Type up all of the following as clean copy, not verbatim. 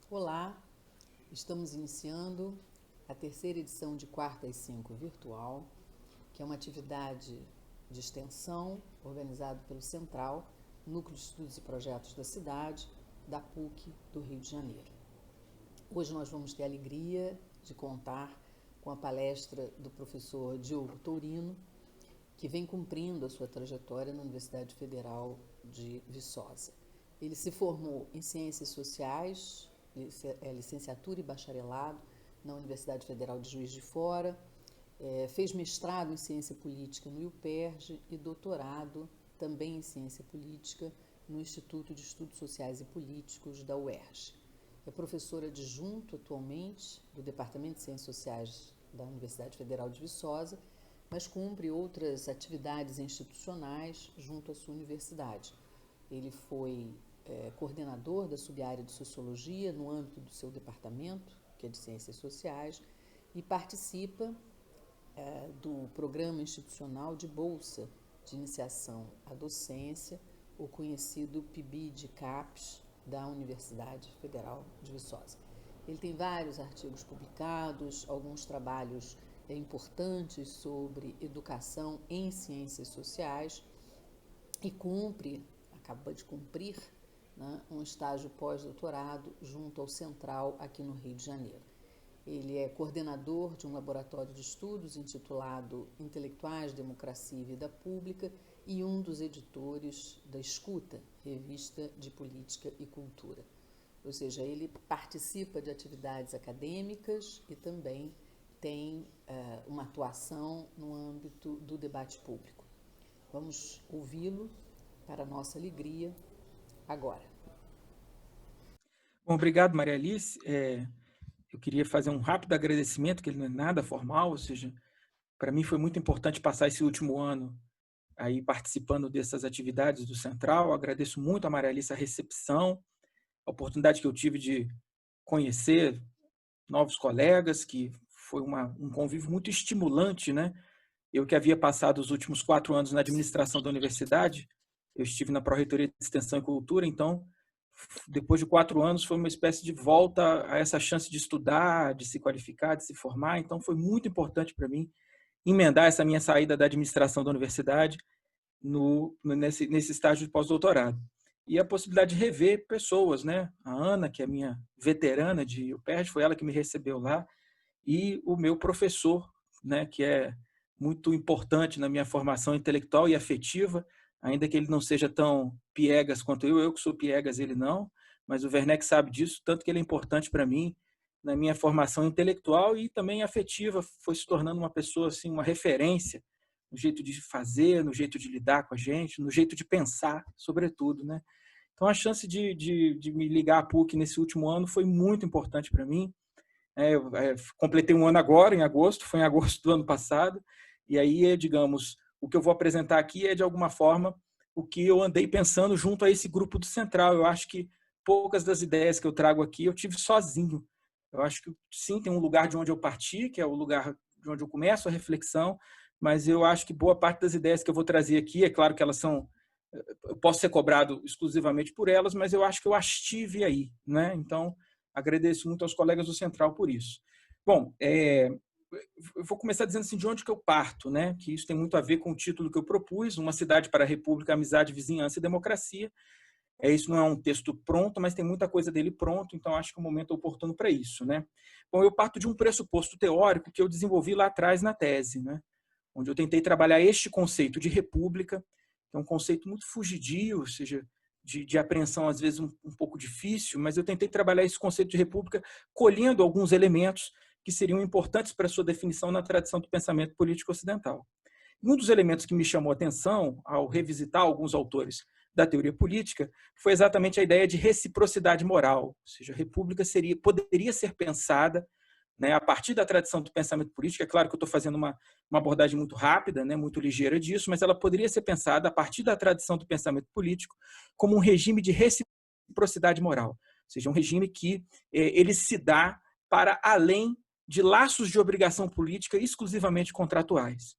Olá, estamos iniciando a terceira edição de Quarta às 5 virtual, que é uma atividade de extensão organizada pelo Central, Núcleo de Estudos e Projetos da Cidade, da PUC do Rio de Janeiro. Hoje nós vamos ter a alegria de contar com a palestra do professor Diogo Tourino, que vem cumprindo a sua trajetória na Universidade Federal de Viçosa. Ele se formou em Ciências Sociais, licenciatura e bacharelado na Universidade Federal de Juiz de Fora, fez mestrado em Ciência Política no UPERJ e doutorado também em Ciência Política no Instituto de Estudos Sociais e Políticos da UERJ. É professor adjunto atualmente do Departamento de Ciências Sociais da Universidade Federal de Viçosa, mas cumpre outras atividades institucionais junto à sua universidade. Ele foi coordenador da subárea de Sociologia no âmbito do seu departamento, que é de Ciências Sociais, e participa do Programa Institucional de Bolsa de Iniciação à Docência, o conhecido PIBID-CAPES, da Universidade Federal de Viçosa. Ele tem vários artigos publicados, alguns trabalhos importantes sobre educação em ciências sociais e acaba de cumprir, um estágio pós-doutorado junto ao Central aqui no Rio de Janeiro. Ele é coordenador de um laboratório de estudos intitulado Intelectuais, Democracia e Vida Pública e um dos editores da Escuta, revista de política e cultura. Ou seja, ele participa de atividades acadêmicas e também tem uma atuação no âmbito do debate público. Vamos ouvi-lo, para nossa alegria, agora. Bom, obrigado, Maria Alice. Eu queria fazer um rápido agradecimento, que ele não é nada formal, ou seja, para mim foi muito importante passar esse último ano aí participando dessas atividades do Central. Eu agradeço muito a Maria Alice a recepção, a oportunidade que eu tive de conhecer novos colegas, que foi um convívio muito estimulante, né? Eu que havia passado os últimos 4 anos na administração da universidade, eu estive na Pró-Reitoria de Extensão e Cultura, então, depois de 4 anos, foi uma espécie de volta a essa chance de estudar, de se qualificar, de se formar, então foi muito importante para mim emendar essa minha saída da administração da universidade nesse estágio de pós-doutorado. E a possibilidade de rever pessoas, né? A Ana, que é minha veterana de UPERJ, foi ela que me recebeu lá, e o meu professor, né, que é muito importante na minha formação intelectual e afetiva, ainda que ele não seja tão piegas quanto eu que sou piegas, ele não, mas o Werneck sabe disso, tanto que ele é importante para mim na minha formação intelectual e também afetiva, foi se tornando uma pessoa, assim, uma referência no jeito de fazer, no jeito de lidar com a gente, no jeito de pensar, sobretudo, né? Então, a chance de me ligar à PUC nesse último ano foi muito importante para mim. Eu completei um ano agora, em agosto, foi em agosto do ano passado, e aí, digamos, o que eu vou apresentar aqui é, de alguma forma, o que eu andei pensando junto a esse grupo do Central. Eu acho que poucas das ideias que eu trago aqui eu tive sozinho. Eu acho que, sim, tem um lugar de onde eu parti, que é o lugar de onde eu começo a reflexão, mas eu acho que boa parte das ideias que eu vou trazer aqui, é claro que elas são... Eu posso ser cobrado exclusivamente por elas, mas eu acho que eu as tive aí, né? Então, agradeço muito aos colegas do Central por isso. Bom, eu vou começar dizendo assim, de onde que eu parto, né? Que isso tem muito a ver com o título que eu propus, Uma Cidade para a República, Amizade, Vizinhança e Democracia. Isso não é um texto pronto, mas tem muita coisa dele pronto, então acho que é o momento oportuno para isso, né? Bom, eu parto de um pressuposto teórico que eu desenvolvi lá atrás na tese, né? Onde eu tentei trabalhar este conceito de república, que é um conceito muito fugidio, ou seja, de apreensão às vezes um pouco difícil, mas eu tentei trabalhar esse conceito de república colhendo alguns elementos que seriam importantes para a sua definição na tradição do pensamento político ocidental. E um dos elementos que me chamou a atenção ao revisitar alguns autores da teoria política foi exatamente a ideia de reciprocidade moral, ou seja, a república poderia ser pensada, né, a partir da tradição do pensamento político. É claro que eu estou fazendo uma abordagem muito rápida, né, muito ligeira disso, mas ela poderia ser pensada a partir da tradição do pensamento político como um regime de reciprocidade moral, ou seja, um regime que ele se dá para além de laços de obrigação política exclusivamente contratuais.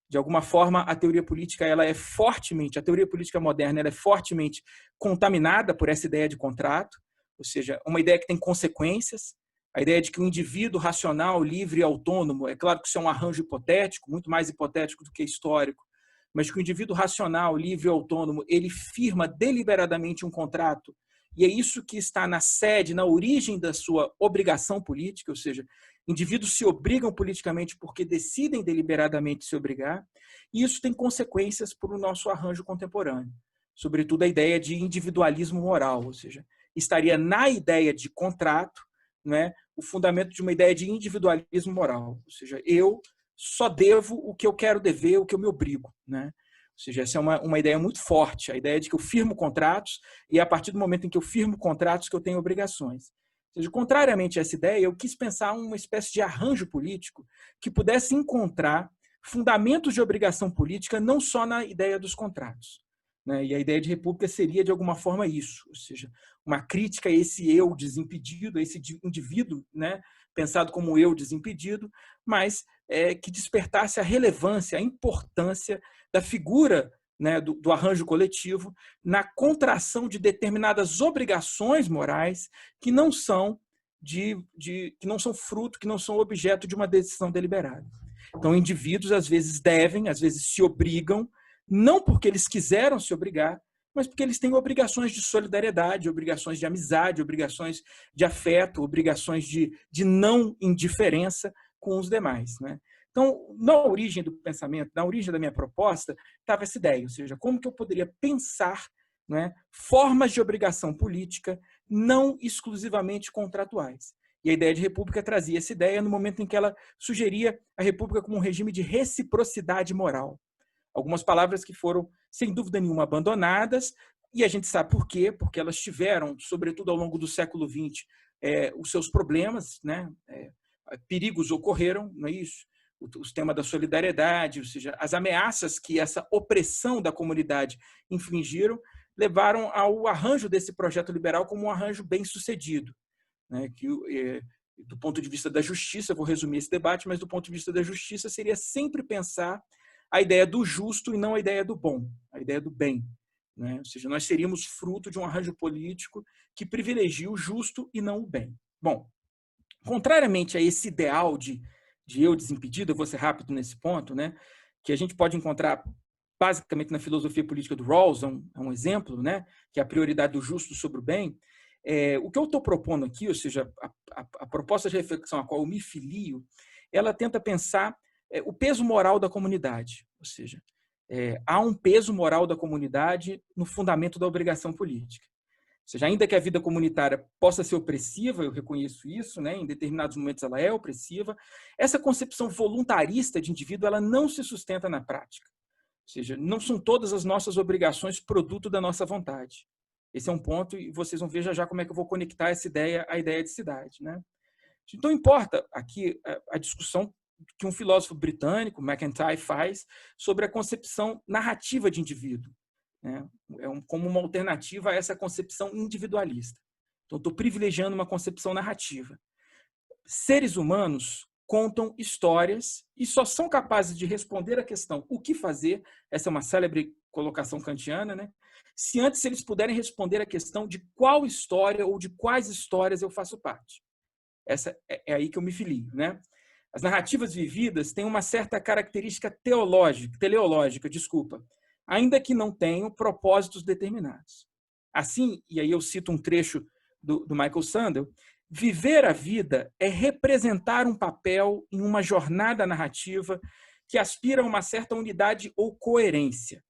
De alguma forma, a teoria política a teoria política moderna ela é fortemente contaminada por essa ideia de contrato, ou seja, uma ideia que tem consequências, a ideia de que o indivíduo racional, livre e autônomo, é claro que isso é um arranjo hipotético, muito mais hipotético do que histórico, mas que o indivíduo racional, livre e autônomo, ele firma deliberadamente um contrato, e é isso que está na sede, na origem da sua obrigação política, ou seja, indivíduos se obrigam politicamente porque decidem deliberadamente se obrigar, e isso tem consequências para o nosso arranjo contemporâneo, sobretudo a ideia de individualismo moral, ou seja, estaria na ideia de contrato, né, o fundamento de uma ideia de individualismo moral, ou seja, eu só devo o que eu quero dever, o que eu me obrigo, né? Ou seja, essa é uma ideia muito forte, a ideia de que eu firmo contratos e é a partir do momento em que eu firmo contratos que eu tenho obrigações. Ou seja, contrariamente a essa ideia, eu quis pensar uma espécie de arranjo político que pudesse encontrar fundamentos de obrigação política não só na ideia dos contratos, né? E a ideia de república seria, de alguma forma, isso, ou seja, uma crítica a esse eu desimpedido, a esse indivíduo, né, pensado como eu desimpedido, mas que despertasse a relevância, a importância da figura, né, do arranjo coletivo na contração de determinadas obrigações morais que não são que não são fruto, que não são objeto de uma decisão deliberada. Então, indivíduos às vezes devem, às vezes se obrigam, não porque eles quiseram se obrigar, mas porque eles têm obrigações de solidariedade, obrigações de amizade, obrigações de afeto, obrigações de não indiferença com os demais, né? Então, na origem do pensamento, na origem da minha proposta, estava essa ideia, ou seja, como que eu poderia pensar, né, formas de obrigação política não exclusivamente contratuais. E a ideia de república trazia essa ideia no momento em que ela sugeria a república como um regime de reciprocidade moral. Algumas palavras que foram, sem dúvida nenhuma, abandonadas, e a gente sabe por quê, porque elas tiveram, sobretudo ao longo do século XX, os seus problemas, né? Perigos ocorreram, não é isso? O tema da solidariedade, ou seja, as ameaças que essa opressão da comunidade infligiram, levaram ao arranjo desse projeto liberal como um arranjo bem-sucedido, né? Que, do ponto de vista da justiça, vou resumir esse debate, mas do ponto de vista da justiça seria sempre pensar a ideia do justo e não a ideia do bom, a ideia do bem, né? Ou seja, nós seríamos fruto de um arranjo político que privilegia o justo e não o bem. Bom, contrariamente a esse ideal de eu desimpedido, eu vou ser rápido nesse ponto, né, que a gente pode encontrar basicamente na filosofia política do Rawls, é um exemplo, né, que é a prioridade do justo sobre o bem. O que eu estou propondo aqui, ou seja, a proposta de reflexão a qual eu me filio, ela tenta pensar o peso moral da comunidade, ou seja, há um peso moral da comunidade no fundamento da obrigação política. Ou seja, ainda que a vida comunitária possa ser opressiva, eu reconheço isso, né? Em determinados momentos ela é opressiva, essa concepção voluntarista de indivíduo ela não se sustenta na prática. Ou seja, não são todas as nossas obrigações produto da nossa vontade. Esse é um ponto e vocês vão ver já como é que eu vou conectar essa ideia à ideia de cidade, né? Então, importa aqui a discussão que um filósofo britânico, McIntyre, faz sobre a concepção narrativa de indivíduo, né? Como uma alternativa a essa concepção individualista. Então, estou privilegiando uma concepção narrativa. Seres humanos contam histórias e só são capazes de responder à questão o que fazer, essa é uma célebre colocação kantiana, né? Se antes eles puderem responder à questão de qual história ou de quais histórias eu faço parte. Essa é aí que eu me filio, né? As narrativas vividas têm uma certa característica teleológica, ainda que não tenham propósitos determinados. Assim, e aí eu cito um trecho do Michael Sandel, viver a vida é representar um papel em uma jornada narrativa que aspira a uma certa unidade ou coerência.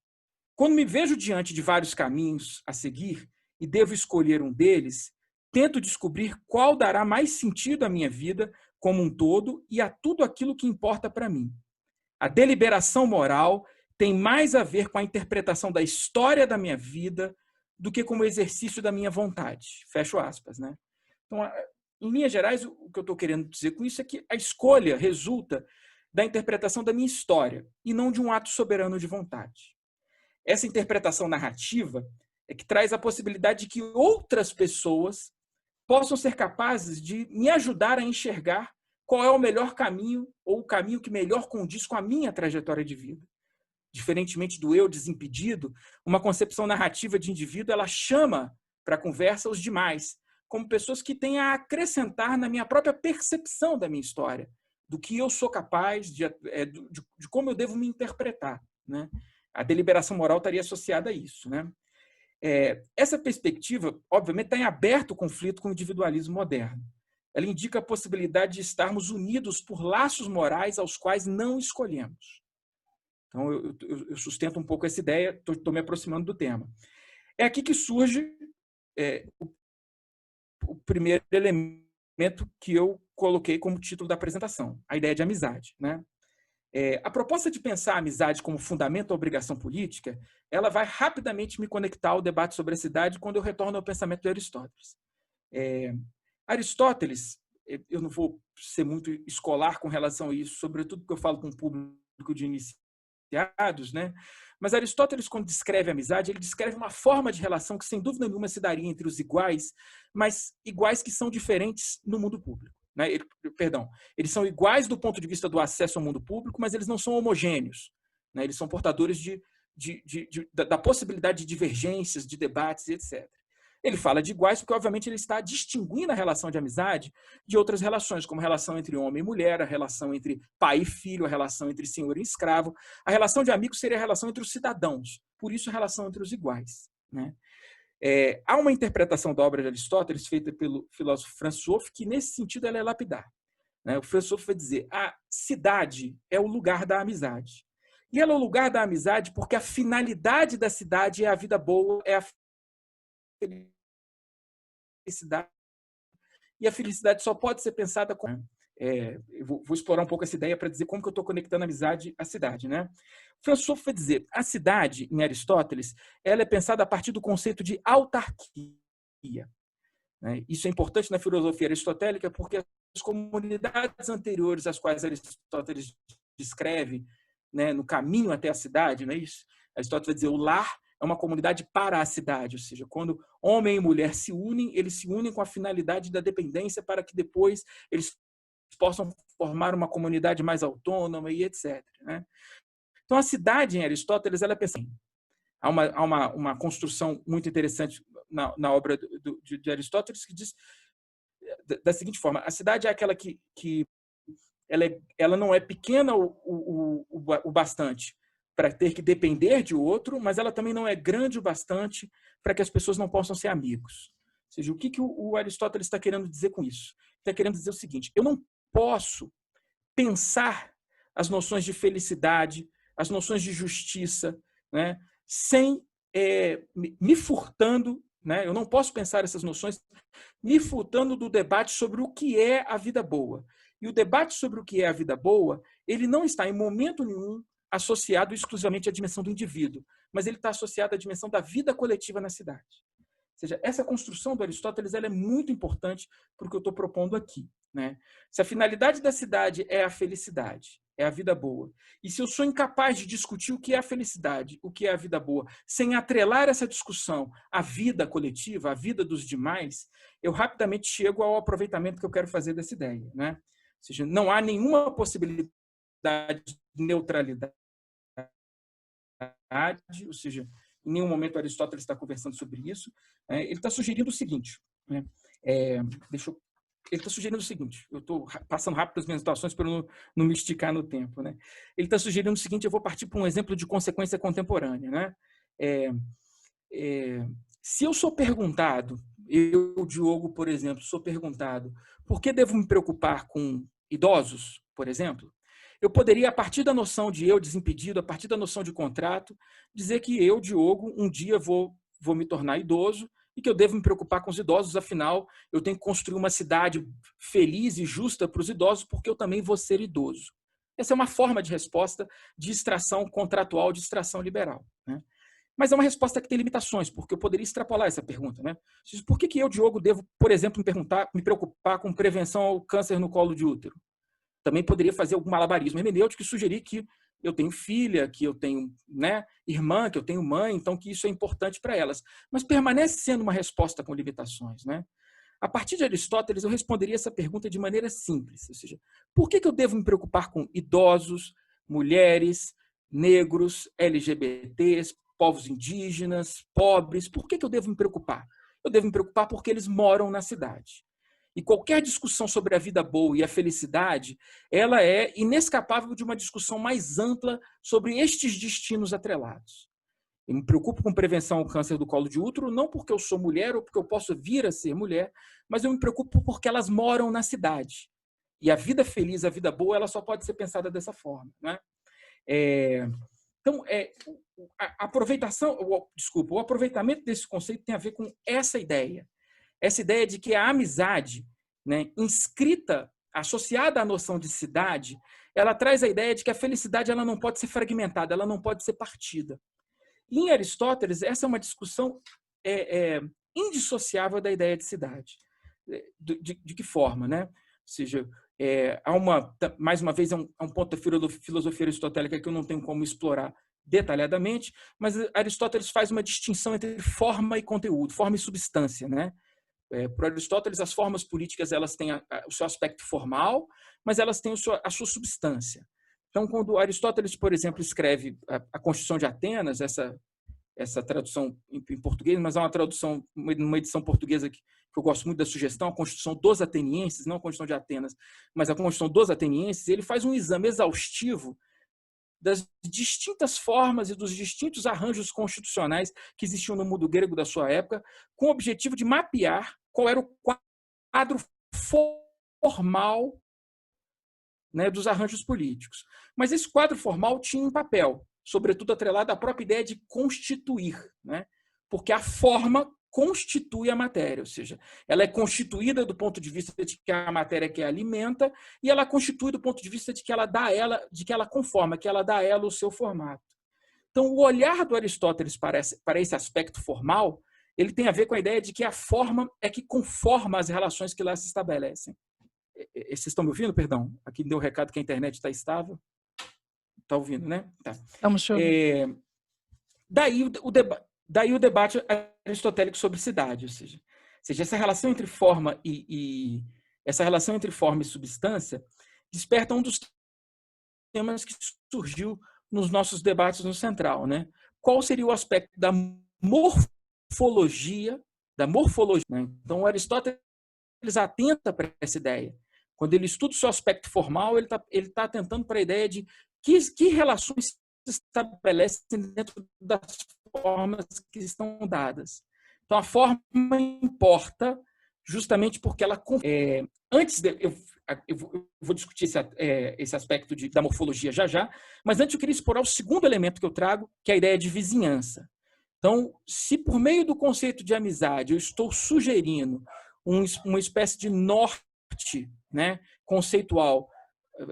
Quando me vejo diante de vários caminhos a seguir e devo escolher um deles, tento descobrir qual dará mais sentido à minha vida como um todo e a tudo aquilo que importa para mim. A deliberação moral tem mais a ver com a interpretação da história da minha vida do que com o exercício da minha vontade. Fecho aspas, né? Então, em linhas gerais, o que eu estou querendo dizer com isso é que a escolha resulta da interpretação da minha história e não de um ato soberano de vontade. Essa interpretação narrativa é que traz a possibilidade de que outras pessoas possam ser capazes de me ajudar a enxergar qual é o melhor caminho ou o caminho que melhor condiz com a minha trajetória de vida. Diferentemente do eu desimpedido, uma concepção narrativa de indivíduo ela chama para a conversa os demais, como pessoas que têm a acrescentar na minha própria percepção da minha história, do que eu sou capaz, de como eu devo me interpretar, né? A deliberação moral estaria associada a isso, né? Essa perspectiva, obviamente, está em aberto conflito com o individualismo moderno. Ela indica a possibilidade de estarmos unidos por laços morais aos quais não escolhemos. Então, eu sustento um pouco essa ideia, estou me aproximando do tema. É aqui que surge o primeiro elemento que eu coloquei como título da apresentação, a ideia de amizade, né? A proposta de pensar a amizade como fundamento da obrigação política, ela vai rapidamente me conectar ao debate sobre a cidade quando eu retorno ao pensamento de Aristóteles. Aristóteles, eu não vou ser muito escolar com relação a isso, sobretudo porque eu falo com um público de iniciados, né? Mas Aristóteles, quando descreve a amizade, ele descreve uma forma de relação que, sem dúvida nenhuma, se daria entre os iguais, mas iguais que são diferentes no mundo público. Né? Eles são iguais do ponto de vista do acesso ao mundo público, mas eles não são homogêneos. Né? Eles são portadores da possibilidade de divergências, de debates, etc. Ele fala de iguais porque, obviamente, ele está distinguindo a relação de amizade de outras relações, como a relação entre homem e mulher, a relação entre pai e filho, a relação entre senhor e escravo. A relação de amigos seria a relação entre os cidadãos, por isso a relação entre os iguais. Né? Há uma interpretação da obra de Aristóteles feita pelo filósofo François, que, nesse sentido, ela é lapidar. Né? O François vai dizer a cidade é o lugar da amizade. E ela é o lugar da amizade porque a finalidade da cidade é a vida boa, é a felicidade. E a felicidade só pode ser pensada com... eu vou explorar um pouco essa ideia para dizer como que eu estou conectando a amizade à cidade. Né? O filósofo vai dizer a cidade, em Aristóteles, ela é pensada a partir do conceito de autarquia. Né? Isso é importante na filosofia aristotélica porque as comunidades anteriores às quais Aristóteles descreve, né, no caminho até a cidade, não é isso? Aristóteles vai dizer o lar é uma comunidade para a cidade, ou seja, quando homem e mulher se unem, eles se unem com a finalidade da dependência para que depois eles possam formar uma comunidade mais autônoma e etc. Né? Então, a cidade, em Aristóteles, ela é pensada. Há uma construção muito interessante na obra de Aristóteles que diz da seguinte forma: a cidade é aquela que ela não é pequena o bastante para ter que depender de outro, mas ela também não é grande o bastante para que as pessoas não possam ser amigos. Ou seja, o que o Aristóteles está querendo dizer com isso? Está querendo dizer o seguinte: eu não posso pensar as noções de felicidade, as noções de justiça, né, sem me furtando, né, eu não posso pensar essas noções me furtando do debate sobre o que é a vida boa. E o debate sobre o que é a vida boa, ele não está em momento nenhum associado exclusivamente à dimensão do indivíduo, mas ele está associado à dimensão da vida coletiva na cidade. Ou seja, essa construção do Aristóteles ela é muito importante para o que eu estou propondo aqui. Né? Se a finalidade da cidade é a felicidade, é a vida boa, e se eu sou incapaz de discutir o que é a felicidade, o que é a vida boa, sem atrelar essa discussão à vida coletiva, à vida dos demais, eu rapidamente chego ao aproveitamento que eu quero fazer dessa ideia. Né? Ou seja, não há nenhuma possibilidade de neutralidade, ou seja, em nenhum momento Aristóteles está conversando sobre isso. Ele está sugerindo o seguinte, né? Ele está sugerindo o seguinte, eu estou passando rápido as minhas situações para não me esticar no tempo. Né? Ele está sugerindo o seguinte, eu vou partir para um exemplo de consequência contemporânea. Né? Se eu sou perguntado, eu, Diogo, por exemplo, sou perguntado por que devo me preocupar com idosos, por exemplo, eu poderia, a partir da noção de eu desimpedido, a partir da noção de contrato, dizer que eu, Diogo, um dia vou me tornar idoso e que eu devo me preocupar com os idosos, afinal, eu tenho que construir uma cidade feliz e justa para os idosos, porque eu também vou ser idoso. Essa é uma forma de resposta de extração contratual, de extração liberal. Né? Mas é uma resposta que tem limitações, porque eu poderia extrapolar essa pergunta. Né? Por que eu, Diogo, devo, por exemplo, me preocupar com prevenção ao câncer no colo de útero? Também poderia fazer algum malabarismo hermenêutico e sugerir que eu tenho filha, que eu tenho, né, irmã, que eu tenho mãe, então que isso é importante para elas. Mas permanece sendo uma resposta com limitações. Né? A partir de Aristóteles, eu responderia essa pergunta de maneira simples. Ou seja, por que eu devo me preocupar com idosos, mulheres, negros, LGBTs, povos indígenas, pobres? Por que eu devo me preocupar? eu devo me preocupar porque eles moram na cidade. E qualquer discussão sobre a vida boa e a felicidade, ela é inescapável de uma discussão mais ampla sobre estes destinos atrelados. Eu me preocupo com prevenção ao câncer do colo de útero, não porque eu sou mulher ou porque eu posso vir a ser mulher, mas eu me preocupo porque elas moram na cidade. E a vida feliz, a vida boa, ela só pode ser pensada dessa forma, né? Então, o aproveitamento desse conceito tem a ver com essa ideia de que a amizade, né, inscrita, associada à noção de cidade, ela traz a ideia de que a felicidade ela não pode ser fragmentada, ela não pode ser partida. E em Aristóteles, essa é uma discussão indissociável da ideia de cidade. De que forma, né? Ou seja, mais uma vez, é um ponto da filosofia aristotélica que eu não tenho como explorar detalhadamente, mas Aristóteles faz uma distinção entre forma e conteúdo, forma e substância, né? Para Aristóteles, as formas políticas elas têm o seu aspecto formal, mas elas têm a sua substância. Então, quando Aristóteles, por exemplo, escreve a Constituição de Atenas, essa tradução em português, mas é uma tradução, numa edição portuguesa que eu gosto muito da sugestão, a Constituição dos Atenienses, não a Constituição de Atenas, mas a Constituição dos Atenienses, ele faz um exame exaustivo das distintas formas e dos distintos arranjos constitucionais que existiam no mundo grego da sua época, com o objetivo de mapear qual era o quadro formal, né, dos arranjos políticos. Mas esse quadro formal tinha um papel, sobretudo atrelado à própria ideia de constituir, né? Porque a forma constitui a matéria, ou seja, ela é constituída do ponto de vista de que a matéria que a alimenta e ela constitui do ponto de vista de que ela dá a ela, de que ela conforma, que ela dá a ela o seu formato. Então, o olhar do Aristóteles para esse aspecto formal, ele tem a ver com a ideia de que a forma é que conforma as relações que lá se estabelecem. Vocês estão me ouvindo? Perdão. Aqui deu o recado que a internet está estável. Está ouvindo, né? Tá. Estamos ouvindo. Daí o debate aristotélico sobre cidade, ou seja, essa relação entre forma essa relação entre forma e substância desperta um dos temas que surgiu nos nossos debates no Central, né? Qual seria o aspecto da morfologia, né? Então, Aristóteles atenta para essa ideia. Quando ele estuda o seu aspecto formal, ele tá atentando para a ideia de que relações se estabelecem dentro das formas que estão dadas. Então, a forma importa justamente porque ela... eu vou discutir esse aspecto da morfologia já, mas antes eu queria explorar o segundo elemento que eu trago, que é a ideia de vizinhança. Então, se por meio do conceito de amizade eu estou sugerindo uma espécie de norte, né, conceitual,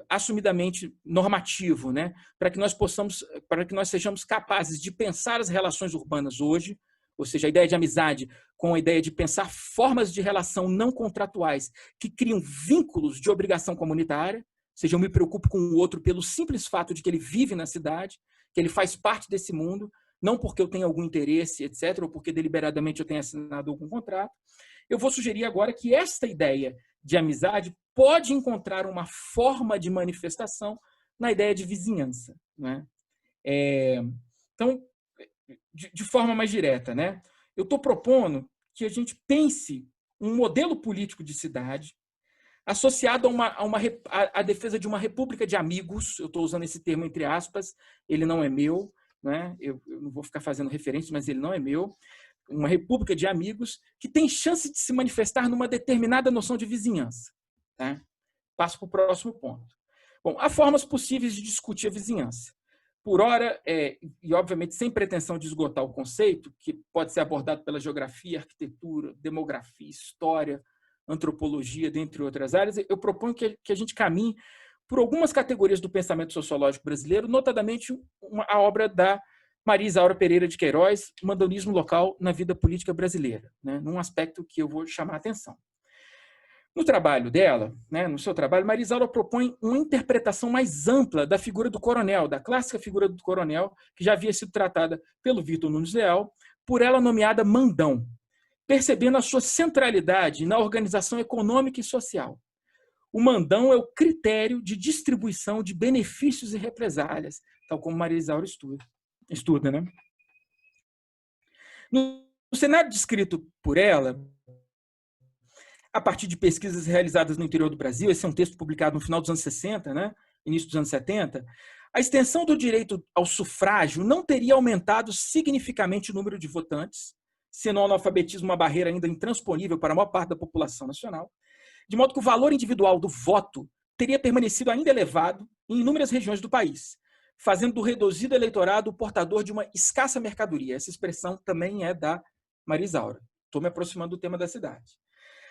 assumidamente normativo, né, para que nós sejamos capazes de pensar as relações urbanas hoje, ou seja, a ideia de amizade com a ideia de pensar formas de relação não contratuais que criam vínculos de obrigação comunitária, ou seja, eu me preocupo com o outro pelo simples fato de que ele vive na cidade, que ele faz parte desse mundo, não porque eu tenha algum interesse, etc., ou porque deliberadamente eu tenha assinado algum contrato. Eu vou sugerir agora que esta ideia de amizade pode encontrar uma forma de manifestação na ideia de vizinhança, né? Então, de forma mais direta, né? Eu estou propondo que a gente pense um modelo político de cidade associado à defesa de uma república de amigos. Eu estou usando esse termo entre aspas, ele não é meu, né? Eu não vou ficar fazendo referência, mas ele não é meu. Uma república de amigos que tem chance de se manifestar numa determinada noção de vizinhança. Tá? Passo para o próximo ponto. Bom, há formas possíveis de discutir a vizinhança. Por ora, e obviamente sem pretensão de esgotar o conceito, que pode ser abordado pela geografia, arquitetura, demografia, história, antropologia, dentre outras áreas, eu proponho que a gente caminhe por algumas categorias do pensamento sociológico brasileiro, notadamente a obra da Maria Isaura Pereira de Queiroz, Mandonismo Local na Vida Política Brasileira, né, num aspecto que eu vou chamar a atenção. No trabalho dela, né, no seu trabalho, Maria Isaura propõe uma interpretação mais ampla da figura do coronel, da clássica figura do coronel, que já havia sido tratada pelo Vitor Nunes Leal, por ela nomeada Mandão, percebendo a sua centralidade na organização econômica e social. O mandão é o critério de distribuição de benefícios e represálias, tal como Maria Isaura estuda, né? O cenário descrito por ela, a partir de pesquisas realizadas no interior do Brasil, esse é um texto publicado no final dos anos 60, né, início dos anos 70, a extensão do direito ao sufrágio não teria aumentado significativamente o número de votantes, sendo o analfabetismo uma barreira ainda intransponível para a maior parte da população nacional, de modo que o valor individual do voto teria permanecido ainda elevado em inúmeras regiões do país, fazendo do reduzido eleitorado o portador de uma escassa mercadoria. Essa expressão também é da Maria Isaura. Estou me aproximando do tema da cidade.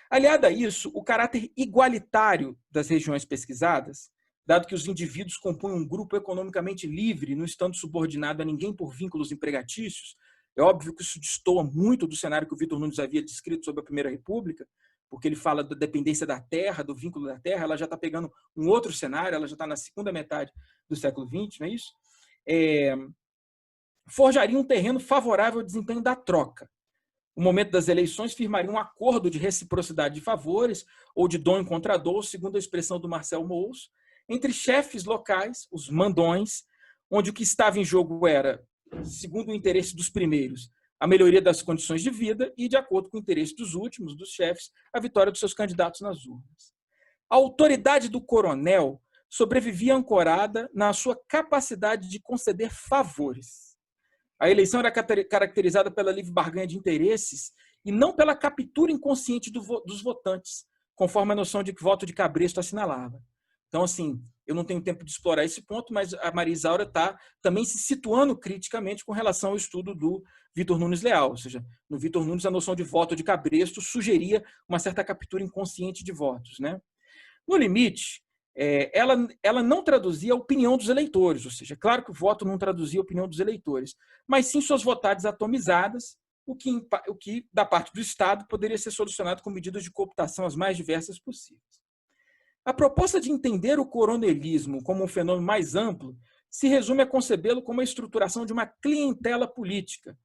Aliado a isso, o caráter igualitário das regiões pesquisadas, dado que os indivíduos compõem um grupo economicamente livre, não estando subordinado a ninguém por vínculos empregatícios, é óbvio que isso destoa muito do cenário que o Vitor Nunes havia descrito sobre a Primeira República, porque ele fala da dependência da terra, do vínculo da terra, ela já está pegando um outro cenário, ela já está na segunda metade do século XX, não é isso? Forjaria um terreno favorável ao desempenho da troca. No momento das eleições, firmaria um acordo de reciprocidade de favores, ou de dom em contrador, segundo a expressão do Marcel Mauss, entre chefes locais, os mandões, onde o que estava em jogo era, segundo o interesse dos primeiros, a melhoria das condições de vida e, de acordo com o interesse dos últimos, dos chefes, a vitória dos seus candidatos nas urnas. A autoridade do coronel sobrevivia ancorada na sua capacidade de conceder favores. A eleição era caracterizada pela livre barganha de interesses e não pela captura inconsciente dos votantes, conforme a noção de voto de cabresto assinalava. Então, assim, eu não tenho tempo de explorar esse ponto, mas a Maria Isaura está também se situando criticamente com relação ao estudo do Vitor Nunes Leal. Ou seja, no Vitor Nunes, a noção de voto de cabresto sugeria uma certa captura inconsciente de votos, né? No limite, ela não traduzia a opinião dos eleitores, ou seja, claro que o voto não traduzia a opinião dos eleitores, mas sim suas vontades atomizadas, o que da parte do Estado poderia ser solucionado com medidas de cooptação as mais diversas possíveis. A proposta de entender o coronelismo como um fenômeno mais amplo se resume a concebê-lo como a estruturação de uma clientela política,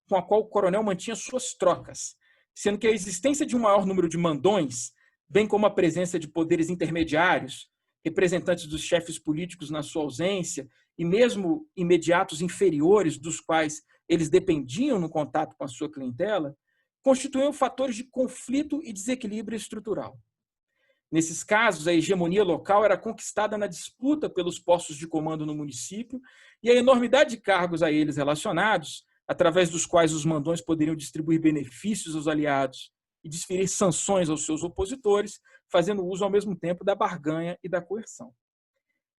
com a qual o coronel mantinha suas trocas, sendo que a existência de um maior número de mandões, bem como a presença de poderes intermediários, representantes dos chefes políticos na sua ausência, e mesmo imediatos inferiores dos quais eles dependiam no contato com a sua clientela, constituíam fatores de conflito e desequilíbrio estrutural. Nesses casos, a hegemonia local era conquistada na disputa pelos postos de comando no município e a enormidade de cargos a eles relacionados, através dos quais os mandões poderiam distribuir benefícios aos aliados e desferir sanções aos seus opositores, fazendo uso ao mesmo tempo da barganha e da coerção.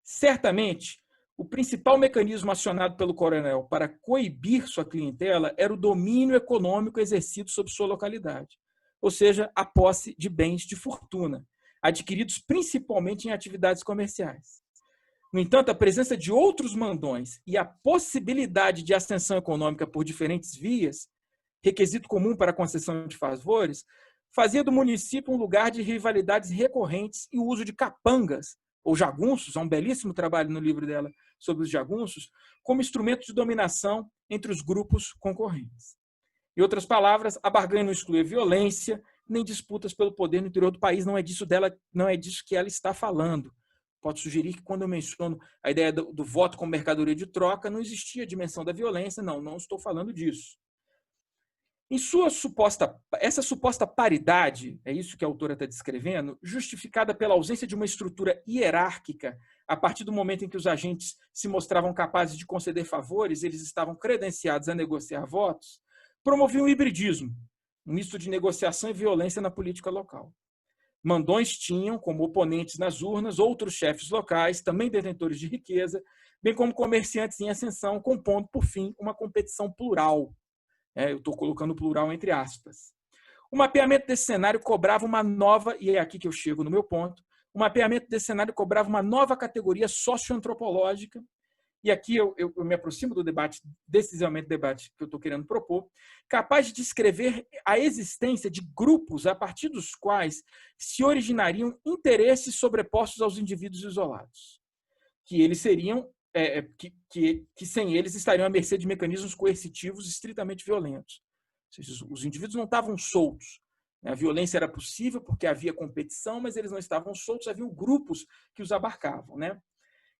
Certamente, o principal mecanismo acionado pelo coronel para coibir sua clientela era o domínio econômico exercido sobre sua localidade, ou seja, a posse de bens de fortuna, adquiridos principalmente em atividades comerciais. No entanto, a presença de outros mandões e a possibilidade de ascensão econômica por diferentes vias, requisito comum para a concessão de favores, fazia do município um lugar de rivalidades recorrentes e o uso de capangas, ou jagunços, há um belíssimo trabalho no livro dela sobre os jagunços, como instrumento de dominação entre os grupos concorrentes. Em outras palavras, a barganha não exclui a violência, nem disputas pelo poder no interior do país, não é disso que ela está falando. Pode sugerir que quando eu menciono a ideia do voto como mercadoria de troca, não existia a dimensão da violência, não estou falando disso. Essa suposta paridade, é isso que a autora está descrevendo, justificada pela ausência de uma estrutura hierárquica, a partir do momento em que os agentes se mostravam capazes de conceder favores, eles estavam credenciados a negociar votos, promovia um hibridismo, um misto de negociação e violência na política local. Mandões tinham, como oponentes nas urnas, outros chefes locais, também detentores de riqueza, bem como comerciantes em ascensão, compondo, por fim, uma competição plural. Eu estou colocando plural entre aspas. O mapeamento desse cenário cobrava uma nova, e é aqui que eu chego no meu ponto, o mapeamento desse cenário cobrava uma nova categoria socioantropológica, e aqui eu me aproximo do debate, decisivamente do debate que eu estou querendo propor, capaz de descrever a existência de grupos a partir dos quais se originariam interesses sobrepostos aos indivíduos isolados, que eles seriam que sem eles estariam à mercê de mecanismos coercitivos estritamente violentos. Ou seja, os indivíduos não estavam soltos. A violência era possível porque havia competição, mas eles não estavam soltos, havia grupos que os abarcavam, né?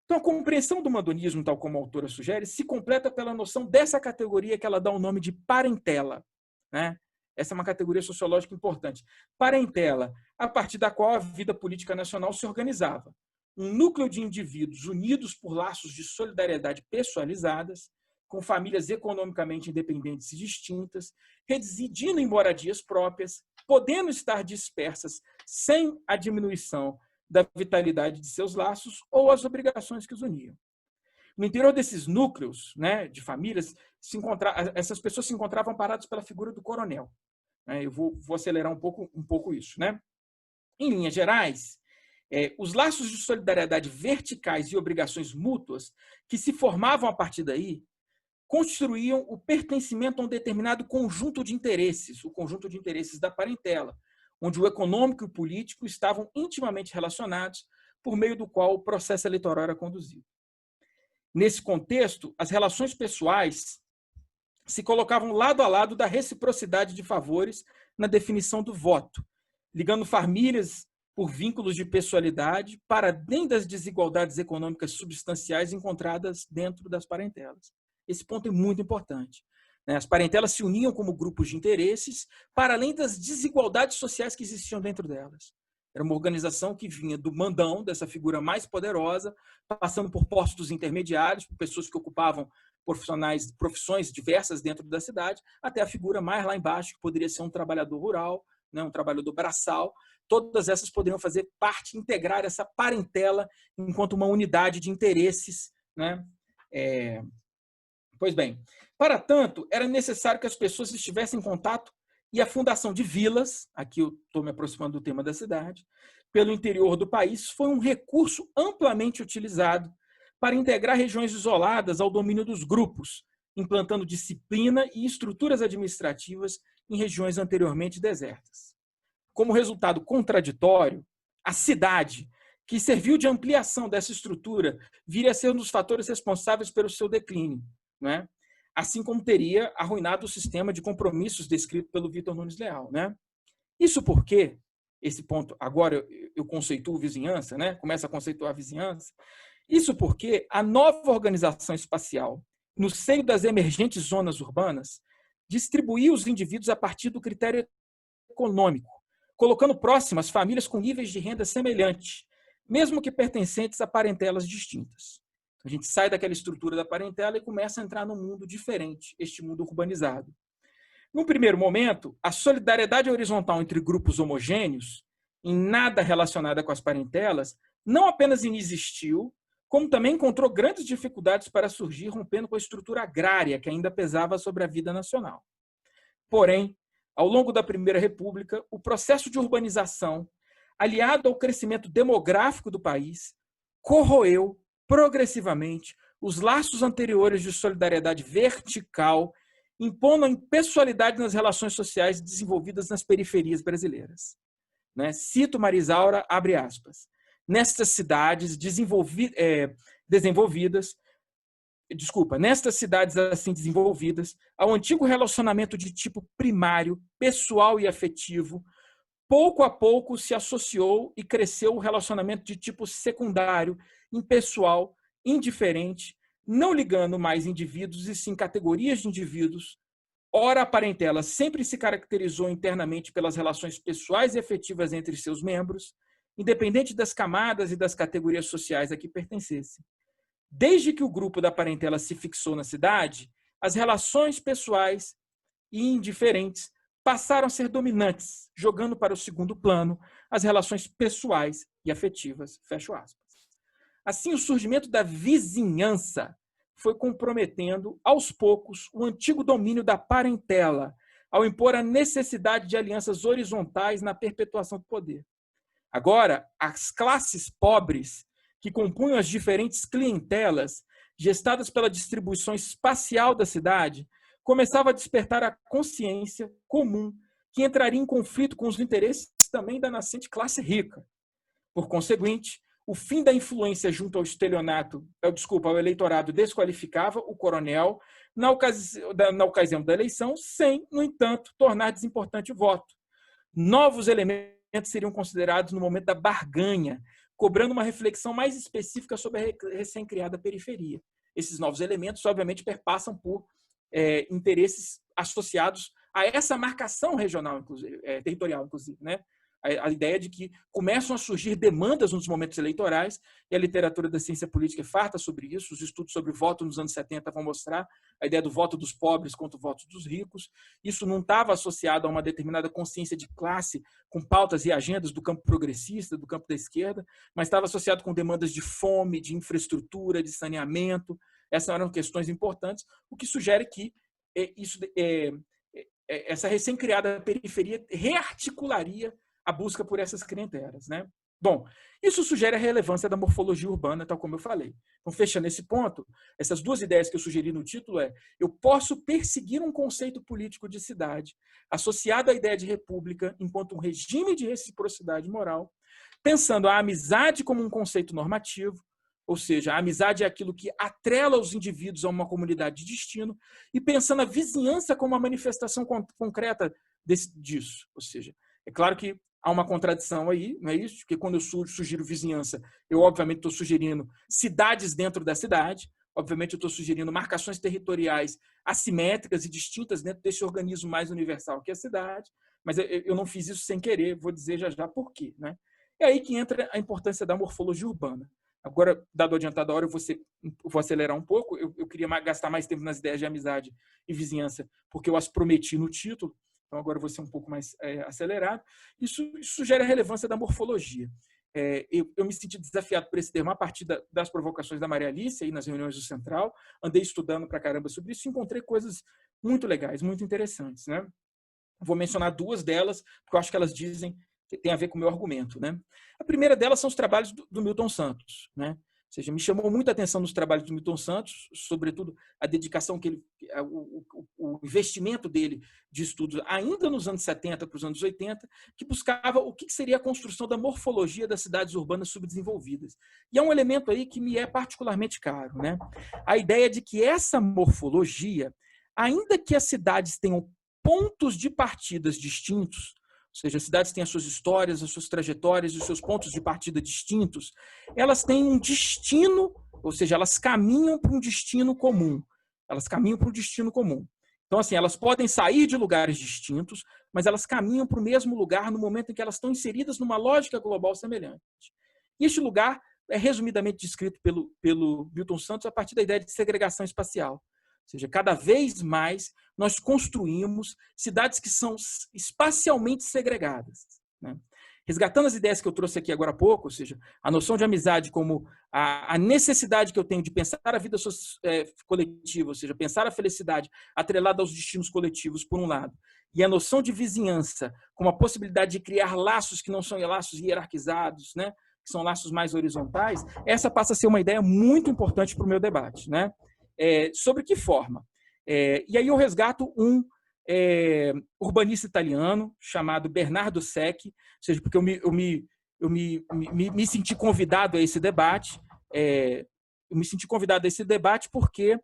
Então, a compreensão do mandonismo, tal como a autora sugere, se completa pela noção dessa categoria que ela dá o nome de parentela, né? Essa é uma categoria sociológica importante. Parentela, a partir da qual a vida política nacional se organizava. Um núcleo de indivíduos unidos por laços de solidariedade pessoalizadas, com famílias economicamente independentes e distintas, residindo em moradias próprias, podendo estar dispersas sem a diminuição da vitalidade de seus laços ou as obrigações que os uniam. No interior desses núcleos, né, de famílias, essas pessoas se encontravam paradas pela figura do coronel. Eu vou acelerar um pouco isso, né? Em linhas gerais, os laços de solidariedade verticais e obrigações mútuas que se formavam a partir daí construíam o pertencimento a um determinado conjunto de interesses, o conjunto de interesses da parentela, onde o econômico e o político estavam intimamente relacionados, por meio do qual o processo eleitoral era conduzido. Nesse contexto, as relações pessoais se colocavam lado a lado da reciprocidade de favores na definição do voto, ligando famílias por vínculos de pessoalidade para além das desigualdades econômicas substanciais encontradas dentro das parentelas. Esse ponto é muito importante. As parentelas se uniam como grupos de interesses para além das desigualdades sociais que existiam dentro delas. Era uma organização que vinha do mandão, dessa figura mais poderosa, passando por postos intermediários, por pessoas que ocupavam profissões diversas dentro da cidade, até a figura mais lá embaixo, que poderia ser um trabalhador rural, né, um trabalhador braçal. Todas essas poderiam fazer parte, integrar essa parentela enquanto uma unidade de interesses, né? Pois bem, para tanto, era necessário que as pessoas estivessem em contato e a fundação de vilas, aqui eu estou me aproximando do tema da cidade, pelo interior do país, foi um recurso amplamente utilizado para integrar regiões isoladas ao domínio dos grupos, implantando disciplina e estruturas administrativas em regiões anteriormente desertas. Como resultado contraditório, a cidade, que serviu de ampliação dessa estrutura, viria a ser um dos fatores responsáveis pelo seu declínio, né? Assim como teria arruinado o sistema de compromissos descrito pelo Vitor Nunes Leal, né? Isso porque, esse ponto, agora eu conceituo vizinhança, né? Começo a conceituar a vizinhança. Isso porque a nova organização espacial, no seio das emergentes zonas urbanas, distribuía os indivíduos a partir do critério econômico, colocando próximas famílias com níveis de renda semelhantes, mesmo que pertencentes a parentelas distintas. A gente sai daquela estrutura da parentela e começa a entrar num mundo diferente, este mundo urbanizado. Num primeiro momento, a solidariedade horizontal entre grupos homogêneos, em nada relacionada com as parentelas, não apenas inexistiu, como também encontrou grandes dificuldades para surgir, rompendo com a estrutura agrária que ainda pesava sobre a vida nacional. Porém, ao longo da Primeira República, o processo de urbanização, aliado ao crescimento demográfico do país, corroeu progressivamente os laços anteriores de solidariedade vertical, impondo a impessoalidade nas relações sociais desenvolvidas nas periferias brasileiras. Cito Marisaura, abre aspas. Nestas cidades nestas cidades assim desenvolvidas, ao antigo relacionamento de tipo primário, pessoal e afetivo, pouco a pouco se associou e cresceu o relacionamento de tipo secundário, impessoal, indiferente, não ligando mais indivíduos e sim categorias de indivíduos. Ora, a parentela sempre se caracterizou internamente pelas relações pessoais e afetivas entre seus membros, independente das camadas e das categorias sociais a que pertencessem. Desde que o grupo da parentela se fixou na cidade, as relações pessoais e indiferentes passaram a ser dominantes, jogando para o segundo plano as relações pessoais e afetivas. Fecho aspas. Assim, o surgimento da vizinhança foi comprometendo, aos poucos, o antigo domínio da parentela, ao impor a necessidade de alianças horizontais na perpetuação do poder. Agora, as classes pobres, que compunham as diferentes clientelas, gestadas pela distribuição espacial da cidade, começava a despertar a consciência comum que entraria em conflito com os interesses também da nascente classe rica. Por conseguinte, o fim da influência junto ao eleitorado desqualificava o coronel na ocasião da eleição, sem, no entanto, tornar desimportante o voto. Novos elementos seriam considerados no momento da barganha, cobrando uma reflexão mais específica sobre a recém-criada periferia. Esses novos elementos, obviamente, perpassam por interesses associados a essa marcação regional, inclusive, territorial, inclusive, né? A ideia de que começam a surgir demandas nos momentos eleitorais, e a literatura da ciência política é farta sobre isso, os estudos sobre voto nos anos 70 vão mostrar a ideia do voto dos pobres contra o voto dos ricos. Isso não estava associado a uma determinada consciência de classe, com pautas e agendas do campo progressista, do campo da esquerda, mas estava associado com demandas de fome, de infraestrutura, de saneamento. Essas eram questões importantes, o que sugere que essa recém-criada periferia rearticularia a busca por essas clientelas, né? Bom, isso sugere a relevância da morfologia urbana, tal como eu falei. Então, fechando esse ponto, essas duas ideias que eu sugeri no título eu posso perseguir um conceito político de cidade associado à ideia de república enquanto um regime de reciprocidade moral, pensando a amizade como um conceito normativo, ou seja, a amizade é aquilo que atrela os indivíduos a uma comunidade de destino, e pensando a vizinhança como uma manifestação concreta disso. Ou seja, é claro que há uma contradição aí, não é isso? Porque quando eu sugiro vizinhança, eu obviamente estou sugerindo cidades dentro da cidade, obviamente eu estou sugerindo marcações territoriais assimétricas e distintas dentro desse organismo mais universal que é a cidade, mas eu não fiz isso sem querer, vou dizer já por quê, né? É aí que entra a importância da morfologia urbana. Agora, dado o adiantado da hora, eu vou acelerar um pouco, eu queria gastar mais tempo nas ideias de amizade e vizinhança, porque eu as prometi no título, então agora eu vou ser um pouco mais acelerado. Isso sugere a relevância da morfologia. Eu me senti desafiado por esse termo a partir das provocações da Maria Alice, aí nas reuniões do Central, andei estudando pra caramba sobre isso e encontrei coisas muito legais, muito interessantes, né? Vou mencionar duas delas, porque eu acho que elas dizem que tem a ver com o meu argumento, né? A primeira delas são os trabalhos do Milton Santos, né? Ou seja, me chamou muita atenção nos trabalhos do Milton Santos, sobretudo a dedicação que o investimento dele de estudos ainda nos anos 70 para os anos 80, que buscava o que seria a construção da morfologia das cidades urbanas subdesenvolvidas. E é um elemento aí que me é particularmente caro, né? A ideia de que essa morfologia, ainda que as cidades tenham pontos de partidas distintos, ou seja, as cidades têm as suas histórias, as suas trajetórias, os seus pontos de partida distintos, elas têm um destino, ou seja, elas caminham para um destino comum. Elas caminham para um destino comum. Então, assim, elas podem sair de lugares distintos, mas elas caminham para o mesmo lugar no momento em que elas estão inseridas numa lógica global semelhante. E este lugar é resumidamente descrito pelo Milton Santos a partir da ideia de segregação espacial. Ou seja, cada vez mais nós construímos cidades que são espacialmente segregadas, né? Resgatando as ideias que eu trouxe aqui agora há pouco, ou seja, a noção de amizade como a necessidade que eu tenho de pensar a vida coletiva, ou seja, pensar a felicidade atrelada aos destinos coletivos, por um lado, e a noção de vizinhança como a possibilidade de criar laços que não são laços hierarquizados, né? Que são laços mais horizontais, essa passa a ser uma ideia muito importante para o meu debate, né? Sobre que forma? E aí eu resgato um urbanista italiano chamado Bernardo Secchi, ou seja, porque eu me senti convidado a esse debate. Eu me senti convidado a esse debate porque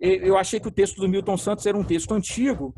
eu achei que o texto do Milton Santos era um texto antigo.